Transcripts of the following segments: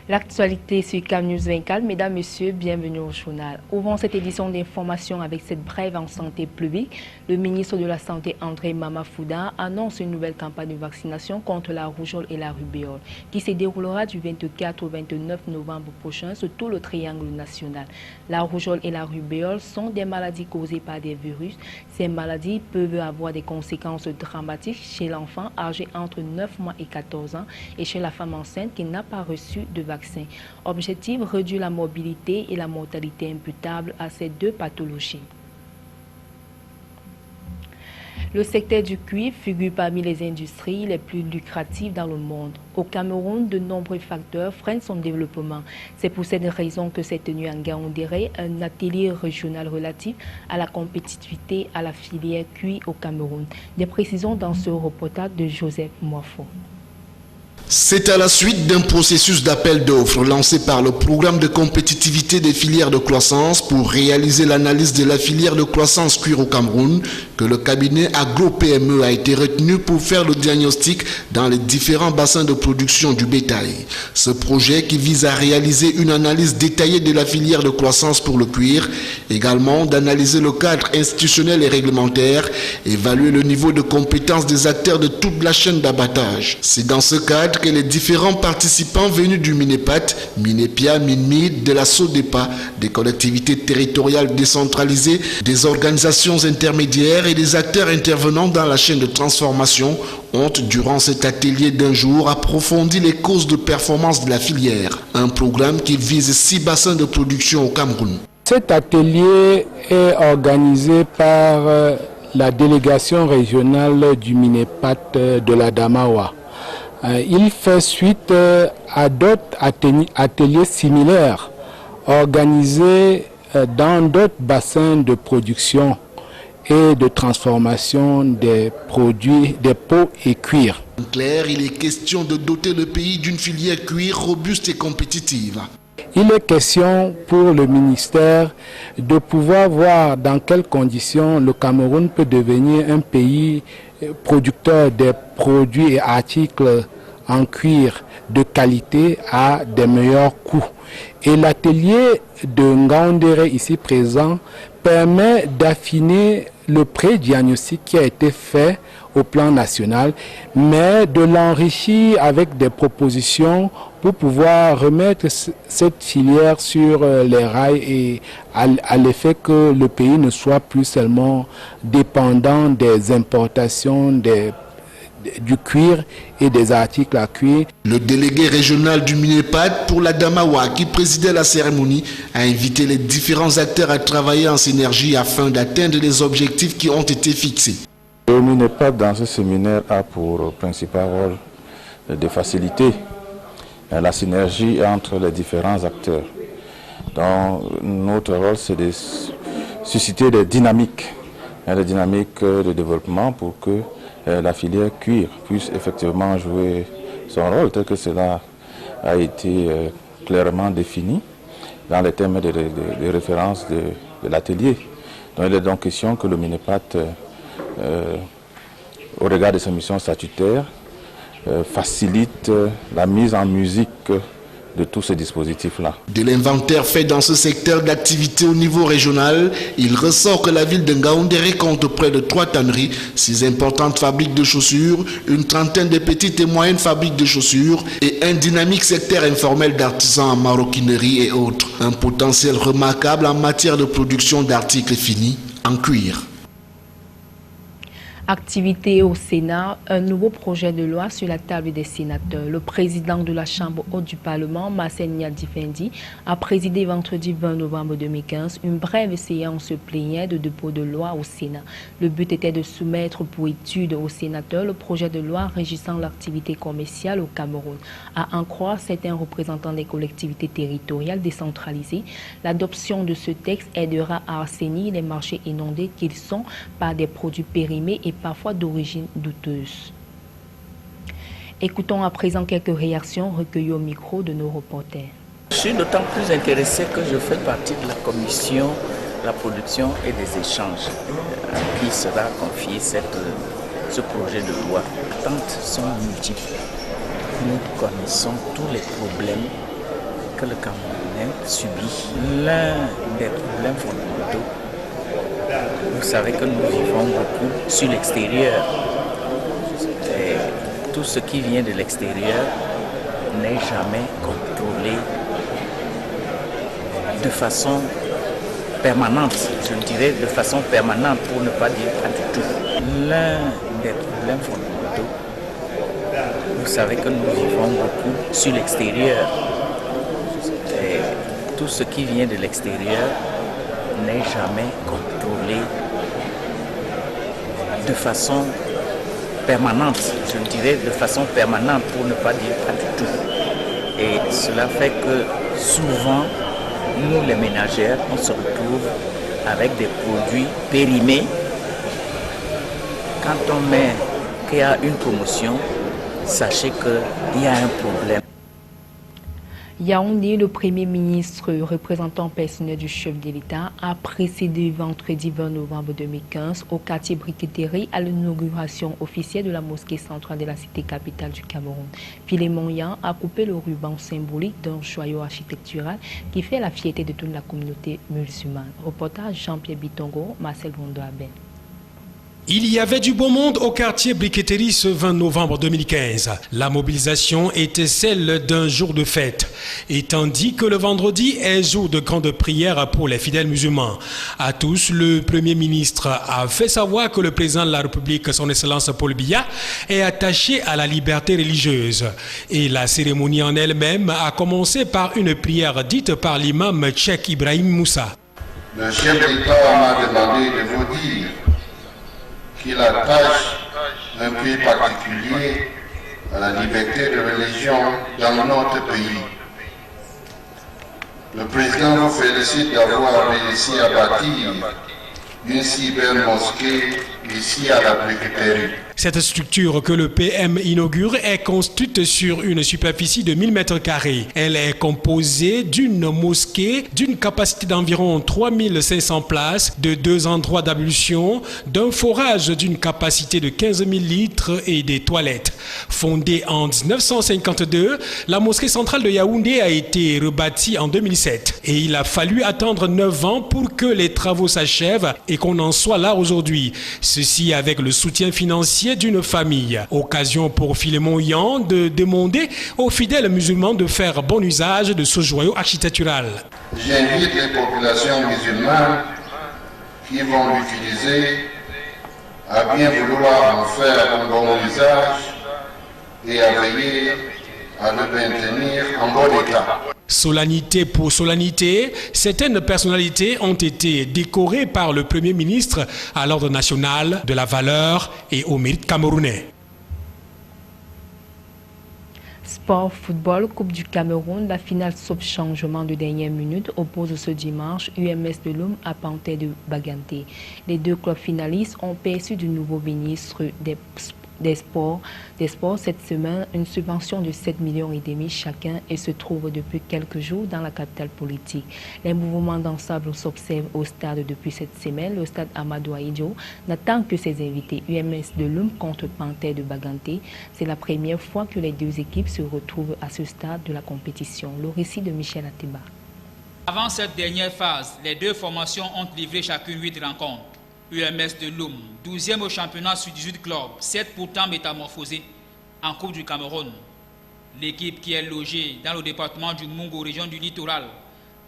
L'actualité sur CAM News 24, mesdames, messieurs, bienvenue au journal. Ouvrons cette édition d'information avec cette brève en santé publique. Le ministre de la Santé, André Mamafouda, annonce une nouvelle campagne de vaccination contre la rougeole et la rubéole qui se déroulera du 24 au 29 novembre prochain sur tout le triangle national. La rougeole et la rubéole sont des maladies causées par des virus. Ces maladies peuvent avoir des conséquences dramatiques chez l'enfant âgé entre 9 mois et 14 ans et chez la femme enceinte qui n'a pas reçu de vaccin. Objectif, réduire la morbidité et la mortalité imputables à ces deux pathologies. Le secteur du cuivre figure parmi les industries les plus lucratives dans le monde. Au Cameroun, de nombreux facteurs freinent son développement. C'est pour cette raison que s'est tenu à Ngaoundéré un atelier régional relatif à la compétitivité à la filière cuivre au Cameroun. Des précisions dans ce reportage de Joseph Moifo. C'est à la suite d'un processus d'appel d'offres lancé par le programme de compétitivité des filières de croissance pour réaliser l'analyse de la filière de croissance cuir au Cameroun que le cabinet Agro-PME a été retenu pour faire le diagnostic dans les différents bassins de production du bétail. Ce projet qui vise à réaliser une analyse détaillée de la filière de croissance pour le cuir, également d'analyser le cadre institutionnel et réglementaire, évaluer le niveau de compétence des acteurs de toute la chaîne d'abattage. C'est dans ce cadre que les différents participants venus du Minepat, Minepia, Minmid, de la SODEPA, des collectivités territoriales décentralisées, des organisations intermédiaires et des acteurs intervenant dans la chaîne de transformation ont, durant cet atelier d'un jour, approfondi les causes de performance de la filière. Un programme qui vise 6 bassins de production au Cameroun. Cet atelier est organisé par la délégation régionale du Minepat de la Damawa. Il fait suite à d'autres ateliers similaires organisés dans d'autres bassins de production et de transformation des produits, des peaux et cuir. En clair, il est question de doter le pays d'une filière cuir robuste et compétitive. Il est question pour le ministère de pouvoir voir dans quelles conditions le Cameroun peut devenir un pays producteur des produits et articles en cuir de qualité à des meilleurs coûts. Et l'atelier de Ngaoundéré ici présent permet d'affiner le pré-diagnostic qui a été fait au plan national, mais de l'enrichir avec des propositions pour pouvoir remettre cette filière sur les rails et à l'effet que le pays ne soit plus seulement dépendant des importations du cuir et des articles à cuir. Le délégué régional du Minepat pour la Damawa, qui présidait la cérémonie, a invité les différents acteurs à travailler en synergie afin d'atteindre les objectifs qui ont été fixés. Le Minepat dans ce séminaire a pour principal rôle de faciliter la synergie entre les différents acteurs. Donc, notre rôle, c'est de susciter des dynamiques de développement pour que la filière cuir puisse effectivement jouer son rôle tel que cela a été clairement défini dans les thèmes de référence de l'atelier. Donc il est donc question que le Minepat, au regard de sa mission statutaire, facilite la mise en musique de tous ces dispositifs-là. De l'inventaire fait dans ce secteur d'activité au niveau régional, il ressort que la ville de Ngaoundéré compte près de 3 tanneries, 6 importantes fabriques de chaussures, une trentaine de petites et moyennes fabriques de chaussures et un dynamique secteur informel d'artisans en maroquinerie et autres. Un potentiel remarquable en matière de production d'articles finis en cuir. Activité au Sénat, un nouveau projet de loi sur la table des sénateurs. Le président de la Chambre haute du Parlement, Marcel Niadifendi, a présidé vendredi 20 novembre 2015 une brève séance plénière de dépôt de loi au Sénat. Le but était de soumettre pour étude aux sénateurs le projet de loi régissant l'activité commerciale au Cameroun. À en croire certains représentants des collectivités territoriales décentralisées, l'adoption de ce texte aidera à assainir les marchés inondés qu'ils sont par des produits périmés et parfois d'origine douteuse. Écoutons à présent quelques réactions recueillies au micro de nos reporters. Je suis d'autant plus intéressé que je fais partie de la commission de la production et des échanges à qui sera confié ce projet de loi. Les attentes sont multiples. Nous connaissons tous les problèmes que le Camerounais subit l'un des problèmes fondamentaux. Vous savez que nous vivons beaucoup sur l'extérieur. Et tout ce qui vient de l'extérieur n'est jamais contrôlé de façon permanente, je dirais de façon permanente pour ne pas dire pas du tout. L'un des problèmes fondamentaux, vous savez que nous vivons beaucoup sur l'extérieur. Et tout ce qui vient de l'extérieur n'est jamais contrôlé de façon permanente, je dirais de façon permanente pour ne pas dire pas du tout. Et cela fait que souvent, nous les ménagères, on se retrouve avec des produits périmés. Quand on met qu'il y a une promotion, sachez qu'il y a un problème. Yaoundé, le Premier ministre représentant personnel du chef de l'État, a précédé vendredi 20 novembre 2015 au quartier Briqueterie à l'inauguration officielle de la mosquée centrale de la cité capitale du Cameroun. Philémon Yan a coupé le ruban symbolique d'un joyau architectural qui fait la fierté de toute la communauté musulmane. Reportage Jean-Pierre Bitongo, Marcel Vondoaben. Il y avait du beau monde au quartier Briqueterie ce 20 novembre 2015. La mobilisation était celle d'un jour de fête. Et tandis que le vendredi est jour de grande prière pour les fidèles musulmans. À tous, le Premier ministre a fait savoir que le président de la République, son Excellence Paul Biya, est attaché à la liberté religieuse. Et la cérémonie en elle-même a commencé par une prière dite par l'imam Cheikh Ibrahim Moussa. Le chef d'État m'a demandé de vous dire qu'il attache un prix particulier à la liberté de religion dans notre pays. Le président vous félicite d'avoir réussi à bâtir une si belle mosquée ici à la Briqueterie. Cette structure que le PM inaugure est construite sur une superficie de 1000 m². Elle est composée d'une mosquée d'une capacité d'environ 3500 places, de 2 endroits d'ablution, d'un forage d'une capacité de 15 000 litres et des toilettes. Fondée en 1952, la mosquée centrale de Yaoundé a été rebâtie en 2007. Et il a fallu attendre 9 ans pour que les travaux s'achèvent et qu'on en soit là aujourd'hui. Ceci avec le soutien financier d'une famille. Occasion pour Philémon Yan de demander aux fidèles musulmans de faire bon usage de ce joyau architectural. J'invite les populations musulmanes qui vont l'utiliser à bien vouloir en faire un bon usage et à veiller à le maintenir en bon état. Solennité pour solennité, certaines personnalités ont été décorées par le Premier ministre à l'ordre national de la valeur et au mérite camerounais. Sport, football, Coupe du Cameroun, la finale sauf changement de dernière minute oppose ce dimanche UMS de Loum à Panthère de Baganté. Les deux clubs finalistes ont perçu du nouveau ministre des sports cette semaine une subvention de 7,5 millions chacun et se trouve depuis quelques jours dans la capitale politique. Les mouvements d'ensemble s'observent au stade depuis cette semaine. Le stade Amadou Ahidjo n'attend que ses invités. UMS de Loum contre Panthère de Baganté. C'est la première fois que les deux équipes se retrouvent à ce stade de la compétition. Le récit de Michel Ateba. Avant cette dernière phase, les deux formations ont livré chacune 8 rencontres. UMS de Loum, 12e au championnat sur 18 clubs, 7 pourtant métamorphosés en Coupe du Cameroun. L'équipe qui est logée dans le département du Mungo, région du littoral,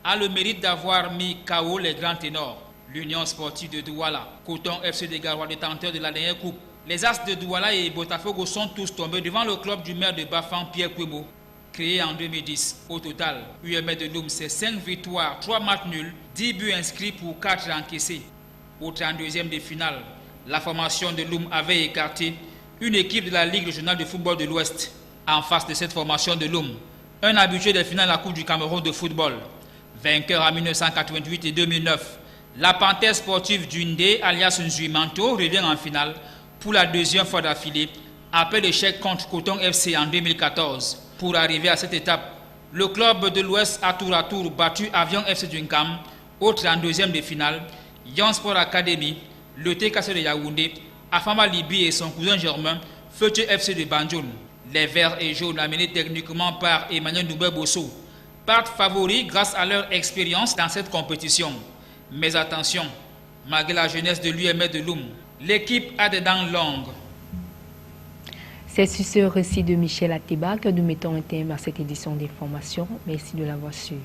a le mérite d'avoir mis KO les grands ténors. L'Union sportive de Douala, Coton FC des Garois, détenteur de la dernière coupe. Les As de Douala et Botafogo sont tous tombés devant le club du maire de Bafang, Pierre Kwebo, créé en 2010. Au total, UMS de Loum, c'est 5 victoires, 3 matchs nuls, 10 buts inscrits pour 4 encaissés. Au 32e de finale, la formation de Loum avait écarté une équipe de la Ligue régionale de football de l'Ouest. En face de cette formation de Loum, un habitué des finales de la Coupe du Cameroun de football. Vainqueur en 1988 et 2009, la Panthère sportive d'Undé, alias Nzuimanto, revient en finale pour la deuxième fois d'affilée, après l'échec contre Coton FC en 2014. Pour arriver à cette étape, le club de l'Ouest a tour à tour battu Avion FC Dunkam au 32e de finale, Yon Sport Academy, le TKC de Yaoundé, Afama Libi et son cousin germain, Feuille FC de Banjul. Les Verts et Jaunes amenés techniquement par Emmanuel Noubé Bosso partent favoris grâce à leur expérience dans cette compétition. Mais attention, malgré la jeunesse de l'UMS de Loum, l'équipe a des dents longues. C'est sur ce récit de Michel Ateba que nous mettons un thème à cette édition d'information. Merci de l'avoir suivi.